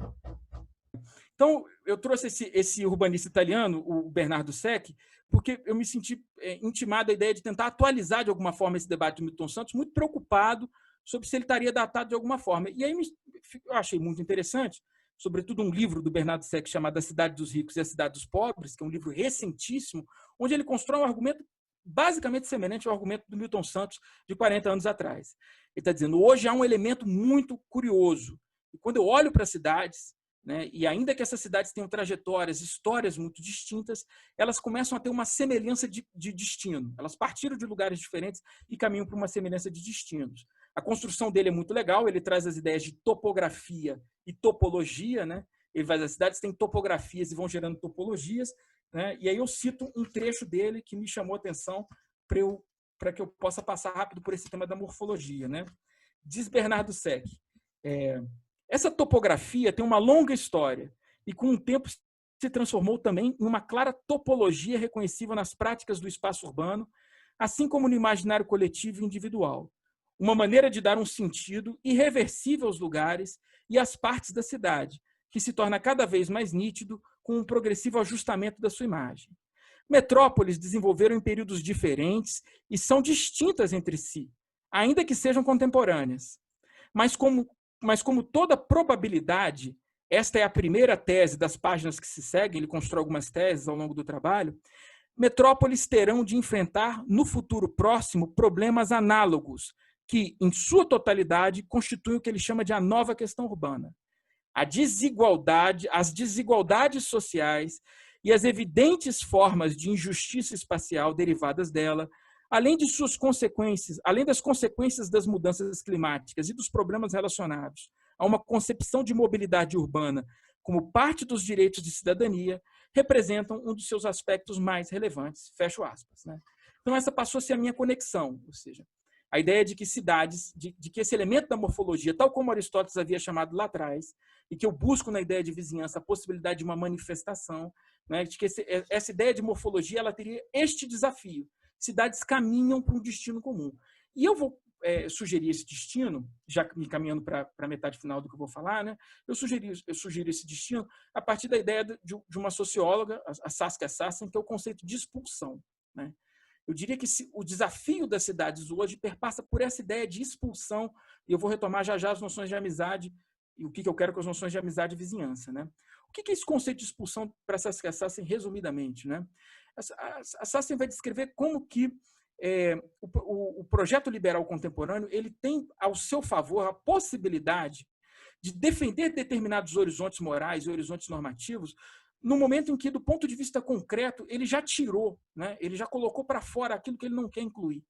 Então, eu trouxe esse urbanista italiano, o Bernardo Secchi, porque eu me senti intimado a ideia de tentar atualizar de alguma forma esse debate do Milton Santos, muito preocupado sobre se ele estaria datado de alguma forma. E aí eu achei muito interessante, sobretudo um livro do Bernardo Secchi chamado A Cidade dos Ricos e a Cidade dos Pobres, que é um livro recentíssimo, onde ele constrói um argumento basicamente semelhante ao argumento do Milton Santos de 40 anos atrás. Ele está dizendo, hoje há um elemento muito curioso. E quando eu olho para as cidades, né, e ainda que essas cidades tenham trajetórias, histórias muito distintas, elas começam a ter uma semelhança de destino. Elas partiram de lugares diferentes e caminham para uma semelhança de destinos. A construção dele é muito legal, ele traz as ideias de topografia e topologia, né? Ele faz as cidades têm topografias e vão gerando topologias, né? E aí eu cito um trecho dele que me chamou a atenção para que eu possa passar rápido por esse tema da morfologia, né? Diz Bernardo Secchi, essa topografia tem uma longa história e com o tempo se transformou também em uma clara topologia reconhecível nas práticas do espaço urbano, assim como no imaginário coletivo e individual. Uma maneira de dar um sentido irreversível aos lugares e às partes da cidade, que se torna cada vez mais nítido com um progressivo ajustamento da sua imagem. Metrópoles desenvolveram em períodos diferentes e são distintas entre si, ainda que sejam contemporâneas. Mas como toda probabilidade, esta é a primeira tese das páginas que se seguem, ele constrói algumas teses ao longo do trabalho, metrópoles terão de enfrentar, no futuro próximo, problemas análogos, que, em sua totalidade, constituem o que ele chama de a nova questão urbana. A desigualdade, as desigualdades sociais e as evidentes formas de injustiça espacial derivadas dela, além de suas consequências, além das consequências das mudanças climáticas e dos problemas relacionados a uma concepção de mobilidade urbana como parte dos direitos de cidadania, representam um dos seus aspectos mais relevantes. Fecho aspas. Né? Então, essa passou a ser a minha conexão, ou seja, a ideia de que cidades, de que esse elemento da morfologia, tal como Aristóteles havia chamado lá atrás, e que eu busco na ideia de vizinhança a possibilidade de uma manifestação, né, de que essa ideia de morfologia ela teria este desafio. Cidades caminham para um destino comum. E eu vou sugerir esse destino, já me encaminhando para a metade final do que eu vou falar, né? Eu sugiro esse destino a partir da ideia de uma socióloga, a Saskia Sassen, que é o conceito de expulsão. Né? Eu diria que o desafio das cidades hoje perpassa por essa ideia de expulsão, e eu vou retomar já as noções de amizade e o que eu quero com as noções de amizade e vizinhança. Né? O que é esse conceito de expulsão para Saskia Sassen, resumidamente? Né? A Sassen vai descrever como que o projeto liberal contemporâneo ele tem ao seu favor a possibilidade de defender determinados horizontes morais e horizontes normativos no momento em que, do ponto de vista concreto, ele já tirou, né? Ele já colocou para fora aquilo que ele não quer incluir.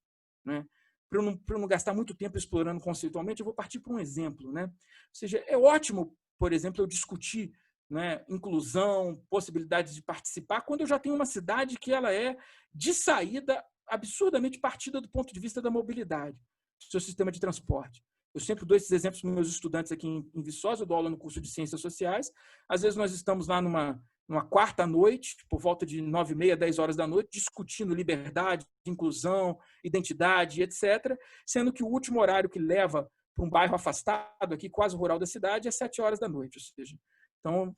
Né? Para eu não gastar muito tempo explorando conceitualmente, eu vou partir para um exemplo. Né? Ou seja, é ótimo, por exemplo, eu discutir, né, inclusão, possibilidades de participar, quando eu já tenho uma cidade que ela é, de saída, absurdamente partida do ponto de vista da mobilidade, do seu sistema de transporte. Eu sempre dou esses exemplos para meus estudantes aqui em Viçosa, eu dou aula no curso de Ciências Sociais. Às vezes nós estamos lá numa quarta-noite, por volta de 9h30, 10 horas da noite, discutindo liberdade, inclusão, identidade, etc., sendo que o último horário que leva para um bairro afastado, aqui quase rural da cidade, é 7 horas da noite. Ou seja, então,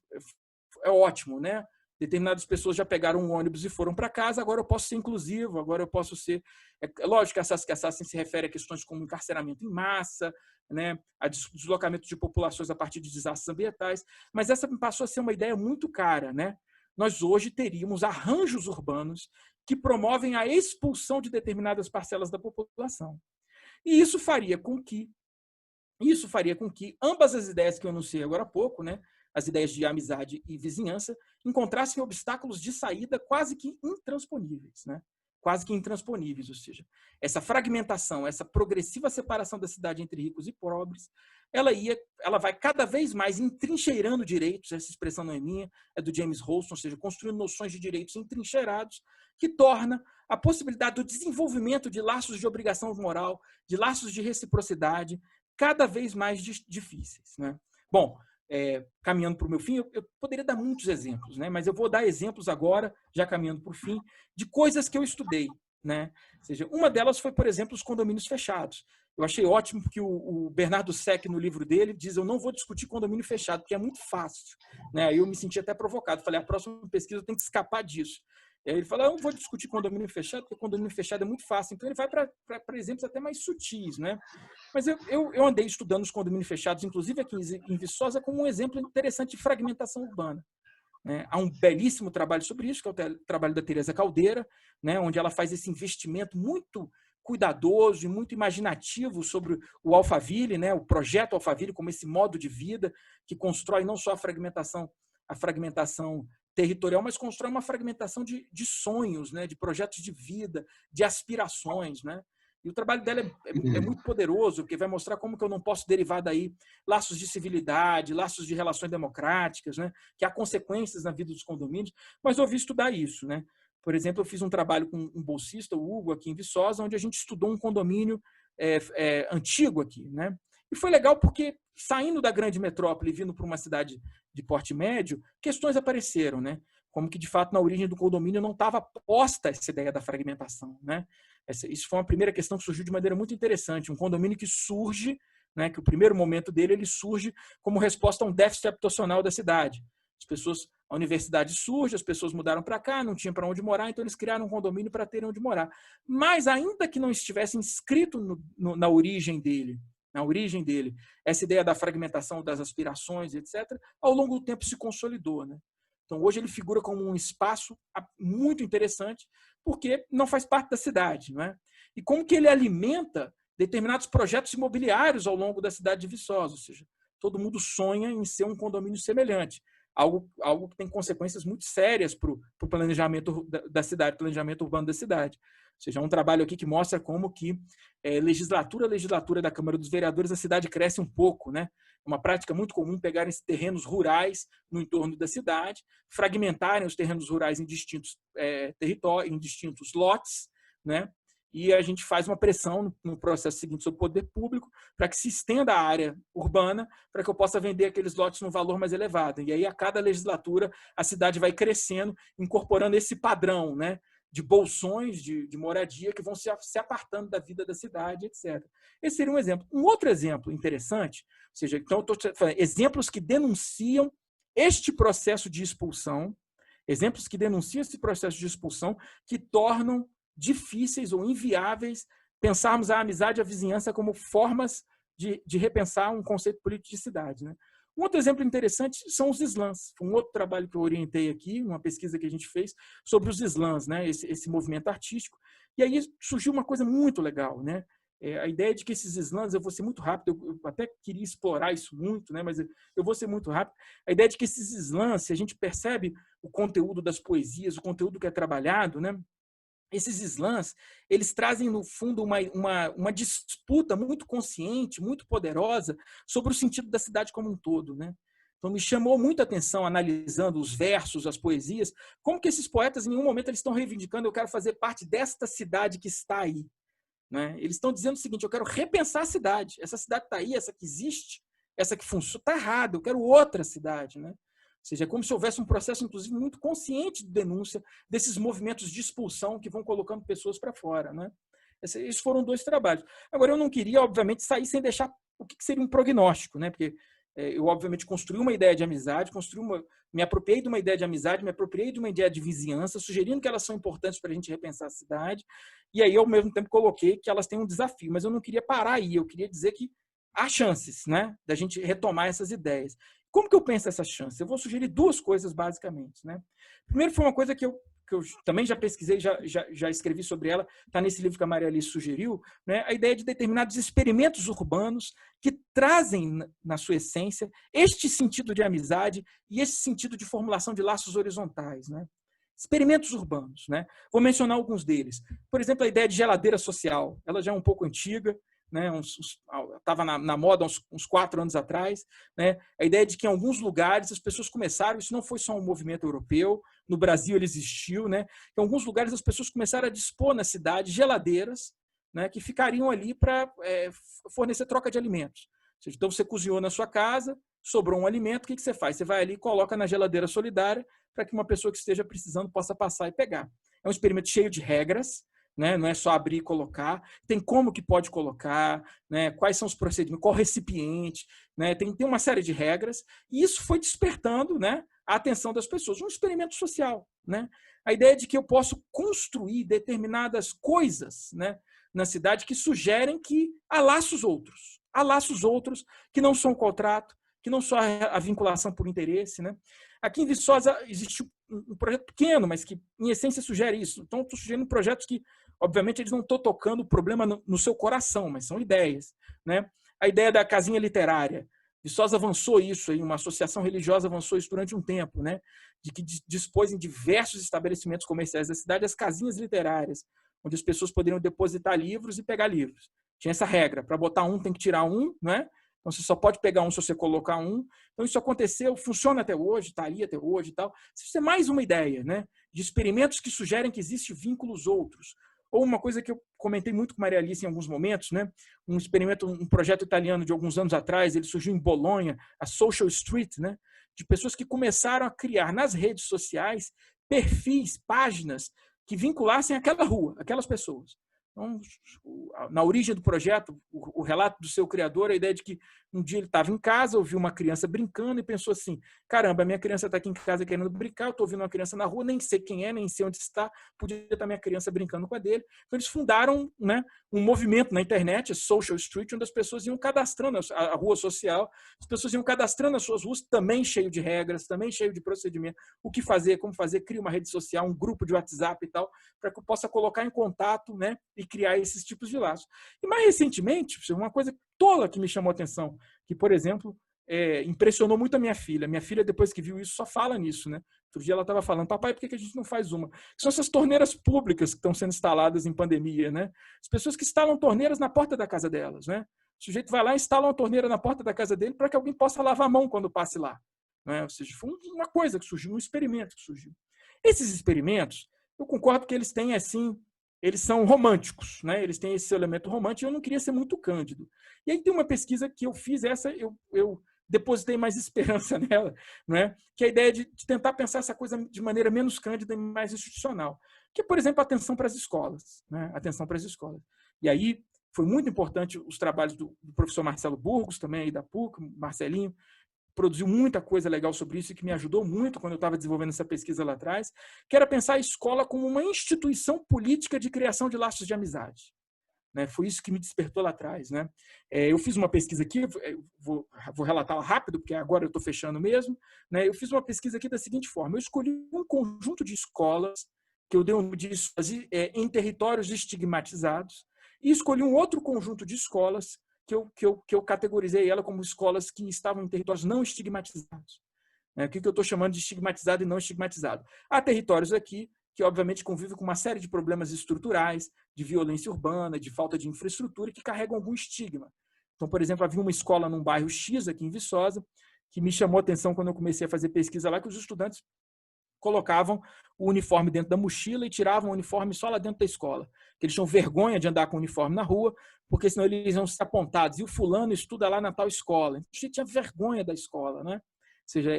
é ótimo, né? Determinadas pessoas já pegaram um ônibus e foram para casa, agora eu posso ser inclusivo, agora eu posso ser... É lógico que a Sassen se refere a questões como encarceramento em massa, né, a deslocamento de populações a partir de desastres ambientais, mas essa passou a ser uma ideia muito cara. Né? Nós hoje teríamos arranjos urbanos que promovem a expulsão de determinadas parcelas da população. E isso faria com que ambas as ideias que eu anunciei agora há pouco, né, as ideias de amizade e vizinhança, encontrassem obstáculos de saída quase que intransponíveis. Né? Quase que intransponíveis, ou seja, essa fragmentação, essa progressiva separação da cidade entre ricos e pobres, ela vai cada vez mais entrincheirando direitos, essa expressão não é minha, é do James Holston, ou seja, construindo noções de direitos entrincheirados, que torna a possibilidade do desenvolvimento de laços de obrigação moral, de laços de reciprocidade, cada vez mais difíceis. Né? Bom, caminhando para o meu fim, eu poderia dar muitos exemplos, né? Mas eu vou dar exemplos agora, já caminhando para o fim, de coisas que eu estudei. Né? Ou seja, uma delas foi, por exemplo, os condomínios fechados. Eu achei ótimo porque o Bernardo Seck, no livro dele, diz: eu não vou discutir condomínio fechado, porque é muito fácil. Né? Aí eu me senti até provocado. Falei, a próxima pesquisa eu tenho que escapar disso. E aí ele fala: eu não vou discutir condomínio fechado, porque condomínio fechado é muito fácil. Então ele vai para exemplos até mais sutis. Né? Mas eu andei estudando os condomínios fechados, inclusive aqui em Viçosa, como um exemplo interessante de fragmentação urbana. Né? Há um belíssimo trabalho sobre isso, que é o trabalho da Teresa Caldeira, né? Onde ela faz esse investimento muito cuidadoso e muito imaginativo sobre o Alphaville, né? O projeto Alphaville como esse modo de vida que constrói não só a fragmentação territorial, mas constrói uma fragmentação de sonhos, né? De projetos de vida, de aspirações. Né? E o trabalho dela é muito poderoso, porque vai mostrar como que eu não posso derivar daí laços de civilidade, laços de relações democráticas, né? Que há consequências na vida dos condomínios, mas eu ouvi estudar isso. Né? Por exemplo, eu fiz um trabalho com um bolsista, o Hugo, aqui em Viçosa, onde a gente estudou um condomínio antigo aqui. Né? E foi legal porque, saindo da grande metrópole e vindo para uma cidade de porte médio, questões apareceram, né? Como que, de fato, na origem do condomínio não estava posta essa ideia da fragmentação. Né? Isso foi uma primeira questão que surgiu de maneira muito interessante. Um condomínio que surge, né, que o primeiro momento dele ele surge como resposta a um déficit habitacional da cidade. A universidade surge, as pessoas mudaram para cá, não tinham para onde morar, então eles criaram um condomínio para terem onde morar. Mas, ainda que não estivesse inscrito na origem dele, na origem dele, essa ideia da fragmentação das aspirações, etc., ao longo do tempo se consolidou, né? Então, hoje ele figura como um espaço muito interessante, porque não faz parte da cidade, não é? E como que ele alimenta determinados projetos imobiliários ao longo da cidade de Viçosa, ou seja, todo mundo sonha em ser um condomínio semelhante, algo que tem consequências muito sérias para o planejamento da cidade, planejamento urbano da cidade. Ou seja, é um trabalho aqui que mostra como que legislatura a legislatura da Câmara dos Vereadores, a cidade cresce um pouco, né? É uma prática muito comum pegarem terrenos rurais no entorno da cidade, fragmentarem os terrenos rurais em distintos territórios, em distintos lotes, né? E a gente faz uma pressão no processo seguinte sobre o poder público para que se estenda a área urbana, para que eu possa vender aqueles lotes num valor mais elevado. E aí, a cada legislatura, a cidade vai crescendo, incorporando esse padrão, né, de bolsões de moradia que vão se apartando da vida da cidade, etc. Esse seria um exemplo. Um outro exemplo interessante, ou seja, então eu estou falando exemplos que denunciam este processo de expulsão, exemplos que denunciam esse processo de expulsão, que tornam difíceis ou inviáveis pensarmos a amizade e a vizinhança como formas de repensar um conceito político de cidade, né? Um outro exemplo interessante são os slams. Um outro trabalho que eu orientei aqui, uma pesquisa que a gente fez sobre os slams, né? Esse movimento artístico. E aí surgiu uma coisa muito legal, né? A ideia de que esses slams, eu vou ser muito rápido, eu até queria explorar isso muito, né? Mas eu vou ser muito rápido. A ideia de que esses slams, se a gente percebe o conteúdo das poesias, o conteúdo que é trabalhado, né? Esses slams, eles trazem, no fundo, uma disputa muito consciente, muito poderosa sobre o sentido da cidade como um todo, né? Então, me chamou muita atenção, analisando os versos, as poesias, como que esses poetas, em nenhum momento, eles estão reivindicando: eu quero fazer parte desta cidade que está aí, né? Eles estão dizendo o seguinte: eu quero repensar a cidade. Essa cidade está aí, essa que existe, essa que funciona, está errada, eu quero outra cidade, né? Ou seja, é como se houvesse um processo, inclusive, muito consciente de denúncia desses movimentos de expulsão que vão colocando pessoas para fora, né? Esses foram 2 trabalhos. Agora, eu não queria, obviamente, sair sem deixar o que seria um prognóstico, né? Porque eu, obviamente, construí uma ideia de amizade, me apropriei de uma ideia de amizade, me apropriei de uma ideia de vizinhança, sugerindo que elas são importantes para a gente repensar a cidade, e aí, ao mesmo tempo, coloquei que elas têm um desafio, mas eu não queria parar aí, eu queria dizer que há chances, né, da gente retomar essas ideias. Como que eu penso essas chances? Eu vou sugerir 2 coisas, basicamente, né? Primeiro, foi uma coisa que eu também já pesquisei, já escrevi sobre ela, está nesse livro que a Maria Alice sugeriu, né? A ideia de determinados experimentos urbanos que trazem, na sua essência, este sentido de amizade e esse sentido de formulação de laços horizontais, né? Experimentos urbanos, né? Vou mencionar alguns deles. Por exemplo, a ideia de geladeira social. Ela já é um pouco antiga, né? Estava na moda uns 4 anos atrás, né? A ideia de que em alguns lugares as pessoas começaram, isso não foi só um movimento europeu, no Brasil ele existiu, né? Em alguns lugares as pessoas começaram a dispor na cidade geladeiras, né, que ficariam ali para fornecer troca de alimentos. Ou seja, então você cozinhou na sua casa, sobrou um alimento, o que você faz? Você vai ali e coloca na geladeira solidária para que uma pessoa que esteja precisando possa passar e pegar. É um experimento cheio de regras, né? Não é só abrir e colocar, tem como que pode colocar, né? Quais são os procedimentos, qual recipiente, né? Tem uma série de regras, e isso foi despertando, né, a atenção das pessoas. Um experimento social, né? A ideia de que eu posso construir determinadas coisas, né, na cidade que sugerem que há laços outros que não são o contrato, que não são a vinculação por interesse, né? Aqui em Viçosa existe um projeto pequeno, mas que, em essência, sugere isso. Então, estou sugerindo projetos que, obviamente, eles não estão tocando o problema no seu coração, mas são ideias, né? A ideia da casinha literária. Viçosa avançou isso, uma associação religiosa avançou isso durante um tempo, né? De que dispôs em diversos estabelecimentos comerciais da cidade as casinhas literárias, onde as pessoas poderiam depositar livros e pegar livros. Tinha essa regra: para botar um tem que tirar um, né? Então você só pode pegar um se você colocar um. Então isso aconteceu, funciona até hoje, está aí até hoje e tal. Isso é mais uma ideia, né, de experimentos que sugerem que existem vínculos outros. Ou uma coisa que eu comentei muito com Maria Alice em alguns momentos, né, um experimento, um projeto italiano de alguns anos atrás, ele surgiu em Bolonha, a Social Street, né, de pessoas que começaram a criar nas redes sociais perfis, páginas que vinculassem aquela rua, aquelas pessoas. Então, na origem do projeto, o relato do seu criador, a ideia de que um dia ele estava em casa, ouviu uma criança brincando e pensou assim, caramba, minha criança está aqui em casa querendo brincar, eu estou ouvindo uma criança na rua, nem sei quem é, nem sei onde está, podia estar minha criança brincando com a dele. Então, eles fundaram, né, um movimento na internet, Social Street, onde as pessoas iam cadastrando a rua social, as pessoas iam cadastrando as suas ruas, também cheio de regras, também cheio de procedimento, o que fazer, como fazer, cria uma rede social, um grupo de WhatsApp e tal, para que eu possa colocar em contato, né, e criar esses tipos de laços. E mais recentemente, uma coisa tola que me chamou a atenção, que, por exemplo, impressionou muito a minha filha. Minha filha, depois que viu isso, só fala nisso, né? Outro dia ela estava falando, papai, por que a gente não faz uma? São essas torneiras públicas que estão sendo instaladas em pandemia, né? As pessoas que instalam torneiras na porta da casa delas, né? O sujeito vai lá e instala uma torneira na porta da casa dele para que alguém possa lavar a mão quando passe lá. Né? Ou seja, foi uma coisa que surgiu, um experimento que surgiu. Esses experimentos, eu concordo que eles têm, assim, eles são românticos, né? Eles têm esse elemento romântico e eu não queria ser muito cândido. E aí tem uma pesquisa que eu fiz, essa eu depositei mais esperança nela, né? Que é a ideia de tentar pensar essa coisa de maneira menos cândida e mais institucional. Que é, por exemplo, a atenção para as escolas. Né? Atenção para as escolas. E aí foi muito importante os trabalhos do professor Marcelo Burgos, também aí da PUC, Marcelinho, produziu muita coisa legal sobre isso e que me ajudou muito quando eu estava desenvolvendo essa pesquisa lá atrás, que era pensar a escola como uma instituição política de criação de laços de amizade. Né? Foi isso que me despertou lá atrás. Né? Eu fiz uma pesquisa aqui, vou relatá-la rápido, porque agora eu estou fechando mesmo. Né? Eu fiz uma pesquisa aqui da seguinte forma, eu escolhi um conjunto de escolas, que eu dei um de em territórios estigmatizados, e escolhi um outro conjunto de escolas que eu categorizei ela como escolas que estavam em territórios não estigmatizados. O que eu estou chamando de estigmatizado e não estigmatizado? Há territórios aqui que, obviamente, convivem com uma série de problemas estruturais, de violência urbana, de falta de infraestrutura, que carregam algum estigma. Então, por exemplo, havia uma escola num bairro X, aqui em Viçosa, que me chamou a atenção quando eu comecei a fazer pesquisa lá, que os estudantes colocavam o uniforme dentro da mochila e tiravam o uniforme só lá dentro da escola. Eles tinham vergonha de andar com o uniforme na rua, porque senão eles iam ser apontados. E o fulano estuda lá na tal escola. Então, a gente tinha vergonha da escola. Né? Ou seja,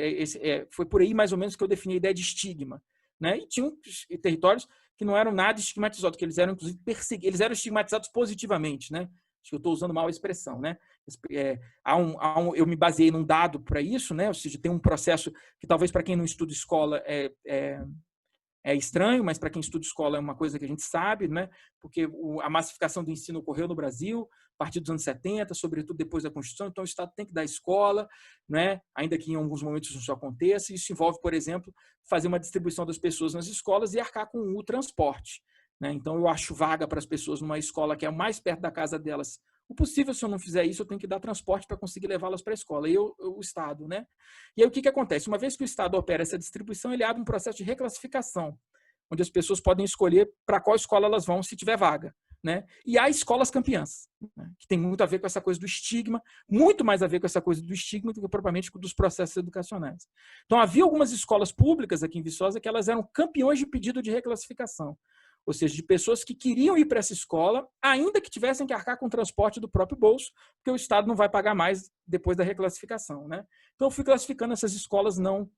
foi por aí mais ou menos que eu defini a ideia de estigma. Né? E tinham territórios que não eram nada estigmatizados, que eles eram, inclusive, perseguidos. Eles eram estigmatizados positivamente. Né? Acho que eu estou usando mal a expressão. Né? Eu me baseei num dado para isso, né? Ou seja, tem um processo que talvez para quem não estuda escola é estranho, mas para quem estuda escola é uma coisa que a gente sabe, né? Porque a massificação do ensino ocorreu no Brasil a partir dos anos 70, sobretudo depois da Constituição, então o Estado tem que dar escola, né? Ainda que em alguns momentos isso aconteça. Isso envolve, por exemplo, fazer uma distribuição das pessoas nas escolas e arcar com o transporte. Né? Então, eu acho vaga para as pessoas numa escola que é mais perto da casa delas o possível. Se eu não fizer isso, eu tenho que dar transporte para conseguir levá-las para a escola. E o Estado, né? E aí o que acontece? Uma vez que o Estado opera essa distribuição, ele abre um processo de reclassificação, onde as pessoas podem escolher para qual escola elas vão se tiver vaga. Né? E há escolas campeãs, né? Que tem muito a ver com essa coisa do estigma, muito mais a ver com essa coisa do estigma do que propriamente dos processos educacionais. Então, havia algumas escolas públicas aqui em Viçosa que elas eram campeões de pedido de reclassificação. Ou seja, de pessoas que queriam ir para essa escola, ainda que tivessem que arcar com o transporte do próprio bolso, porque o Estado não vai pagar mais depois da reclassificação. Né? Então, eu fui classificando essas escolas não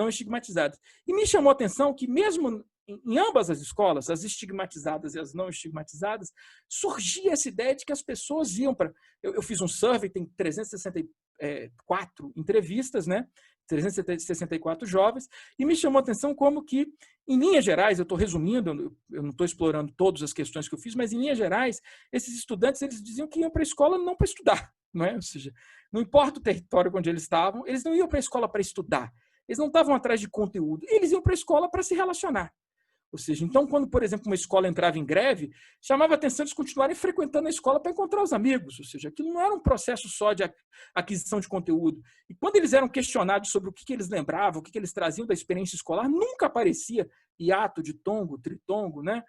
estigmatizadas. E me chamou a atenção que, mesmo em ambas as escolas, as estigmatizadas e as não estigmatizadas, surgia essa ideia de que as pessoas iam para... Eu fiz um survey, tem 364 entrevistas, né? 364 jovens, e me chamou a atenção como que, em linhas gerais, eu estou resumindo, eu não estou explorando todas as questões que eu fiz, mas em linhas gerais, esses estudantes eles diziam que iam para a escola não para estudar, não é? Ou seja, não importa o território onde eles estavam, eles não iam para a escola para estudar, eles não estavam atrás de conteúdo, eles iam para a escola para se relacionar. Ou seja, então, quando, por exemplo, uma escola entrava em greve, chamava a atenção de continuarem frequentando a escola para encontrar os amigos. Ou seja, aquilo não era um processo só de aquisição de conteúdo. E quando eles eram questionados sobre o que eles lembravam, o que eles traziam da experiência escolar, nunca aparecia hiato, ditongo, tritongo, né?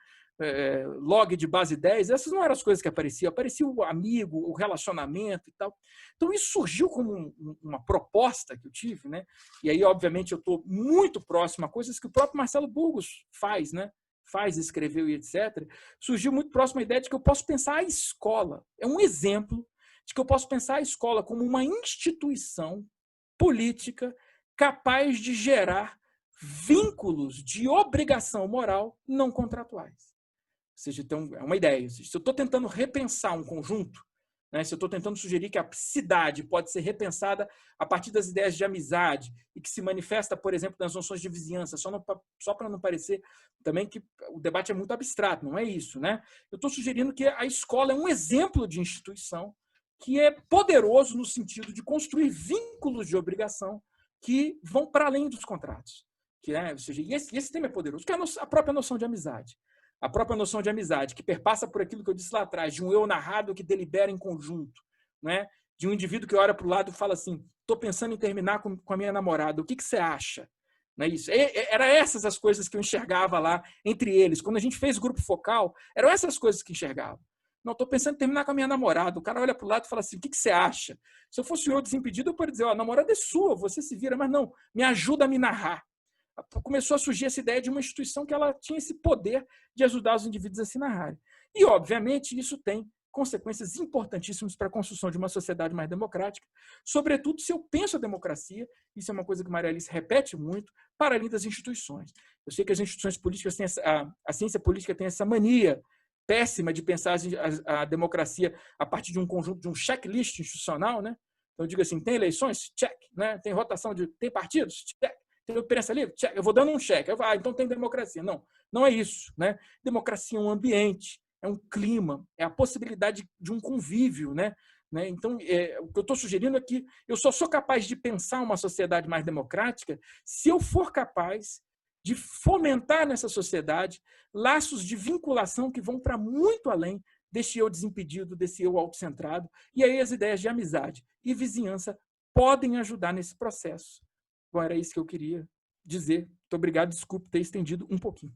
Log de base 10, essas não eram as coisas que apareciam. Aparecia o amigo, o relacionamento e tal. Então, isso surgiu como uma proposta que eu tive, né? E aí, obviamente, eu estou muito próximo a coisas que o próprio Marcelo Burgos faz, né? Escreveu e etc. Surgiu muito próximo a ideia de que eu posso pensar a escola. É um exemplo de que eu posso pensar a escola como uma instituição política capaz de gerar vínculos de obrigação moral não contratuais. seja, então, é uma ideia. Se eu estou tentando repensar um conjunto, né, se eu estou tentando sugerir que a cidade pode ser repensada a partir das ideias de amizade e que se manifesta, por exemplo, nas noções de vizinhança, só para não parecer também que o debate é muito abstrato, não é isso, né? Eu estou sugerindo que a escola é um exemplo de instituição que é poderoso no sentido de construir vínculos de obrigação que vão para além dos contratos. Ou seja, esse tema é poderoso, que é a própria noção de amizade. A própria noção de amizade, que perpassa por aquilo que eu disse lá atrás, de um eu narrado que delibera em conjunto, né? De um indivíduo que olha para o lado e fala assim, estou pensando em terminar com a minha namorada, o que você acha? Não é isso? Eram essas as coisas que eu enxergava lá entre eles. Quando a gente fez o grupo focal, eram essas coisas que enxergava. Não, estou pensando em terminar com a minha namorada. O cara olha para o lado e fala assim, o que você acha? Se eu fosse eu desimpedido, eu poderia dizer, a namorada é sua, você se vira, mas não, me ajuda a me narrar. Começou a surgir essa ideia de uma instituição que ela tinha esse poder de ajudar os indivíduos a se narrarem. E, obviamente, isso tem consequências importantíssimas para a construção de uma sociedade mais democrática, sobretudo se eu penso a democracia, isso é uma coisa que Maria Alice repete muito, para além das instituições. Eu sei que as instituições políticas têm a ciência política tem essa mania péssima de pensar a democracia a partir de um conjunto, de um checklist institucional, né? Então, eu digo assim, tem eleições? Check. Né? Tem rotação tem partidos? Check. Tem imprensa livre? Check. Eu vou dando um cheque. Então tem democracia. Não, não é isso. Né? Democracia é um ambiente, é um clima, é a possibilidade de um convívio. Né? Então, o que eu estou sugerindo é que eu só sou capaz de pensar uma sociedade mais democrática se eu for capaz de fomentar nessa sociedade laços de vinculação que vão para muito além desse eu desimpedido, desse eu autocentrado, e aí as ideias de amizade e vizinhança podem ajudar nesse processo. Bom, era isso que eu queria dizer. Muito obrigado, desculpe ter estendido um pouquinho.